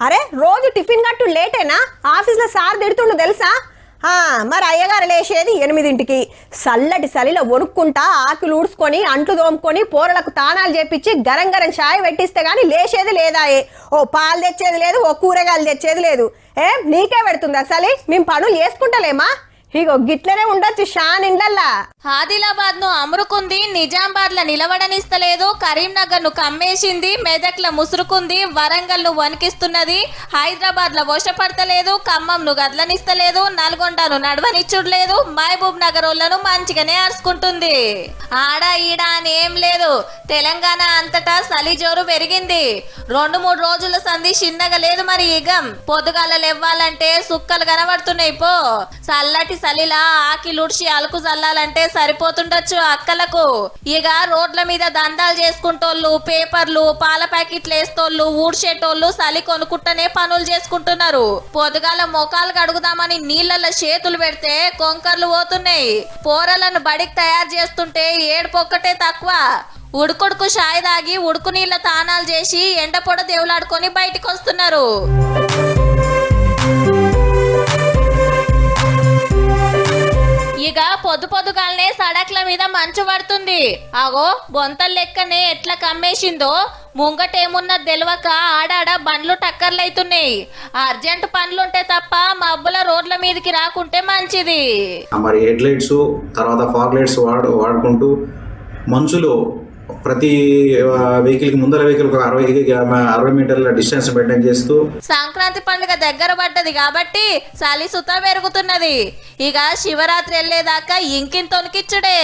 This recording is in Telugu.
అరే రోజు టిఫిన్ గట్టు లేటేనా? ఆఫీస్లో సార్ తిడుతుండు తెలుసా? మరి అయ్యగారు లేచేది 8ంటికి. చల్లటి చలిలో వణుక్కుంటా ఆకులు ఊడ్చుకొని అంట్లు తోముకొని పోరలకు తానాలు చేపించి గరం గరం చాయ్ పెట్టిస్తే గానీ లేచేది లేదాయే. ఓ పాలు తెచ్చేది లేదు, ఓ కూరగాయలు తెచ్చేది లేదు. నీకే పెడుతుంది అసలు? మేము పనులు చేసుకుంటలేమా? ఇగో గిట్లనే ఉండొచ్చు షాన్ ఇండ్లల్లా. ఆదిలాబాద్ ను అమరుకుంది, నిజామాబాద్ ల నిలవడనిస్తలేదు, కరీంనగర్ ను కమ్మేసింది, మెదక్ ల ముసురుకుంది, వరంగల్ ను వణికిస్తున్నది, హైదరాబాద్ ల వశపడతలేదు, ఖమ్మం ను గదలనిస్తలేదు, నల్గొండను నడవనిచ్చుడలేదు, మహబూబ్ నగర్ ఓళ్లను మంచిగానే అరుచుకుంటుంది. ఆడ ఈడ అని ఏం లేదు, తెలంగాణ అంతటా చలి జోరు పెరిగింది. 2-3 రోజుల సంధి చిన్నగా లేదు. మరి ఇగం పొద్దుగాల లేవ్వాలంటే సుక్కలు కనబడుతున్నాయి. పో చల్లటి చలిలా ఆకిలుడ్చి అలుకు చల్లాలంటే సరిపోతుండొచ్చు అక్కలకు. ఇక రోడ్ల మీద దందాలు చేసుకుంటోళ్ళు, పేపర్లు పాల ప్యాకెట్లు వేస్తోళ్ళు, ఊడ్చేటోళ్ళు చలి కొనుక్కుంటనే పనులు చేసుకుంటున్నారు. పొద్దుగాల మొఖాలు కడుగుదామని నీళ్ళల్లో చేతులు పెడితే కొంకర్లు పోతున్నాయి. పోరలను బడికి తయారు చేస్తుంటే ఏడుపొక్కటే తక్కువ. ఉడుకుడుకు షాయి తాగి ఉడుకు నీళ్ళ తానాలు చేసి ఎండపొడ దేవులాడుకొని బయటికి వస్తున్నారు. ఇక పొద్దుగాలనే సడక్ల మీద మంచు పడుతుంది. అగో బొంతల లెక్కనే ఎట్లా కమ్మేసిందో. ముంగటేమున్న తెలవక ఆడాడ బండ్లు టక్కర్లైతున్నాయి. అర్జెంట్ పనులుంటే తప్ప మబ్బుల రోడ్ల మీదకి రాకుంటే మంచిది. మరి హెడ్ లైట్స్ తర్వాత ఫాగ్ లైట్స్ వాడుకుంటూ మంచులో ప్రతి వెహికల్ కి ముందర వెహికల్ 60 మీటర్ల డిస్టెన్స్ మెయింటైన్ చేస్తూ. సంక్రాంతి పండుగ దగ్గర పడ్డది కాబట్టి చలి సుత పెరుగుతున్నది. ఇక శివరాత్రి వెళ్ళేదాకా ఇంకింత తొనికిచ్చుడే.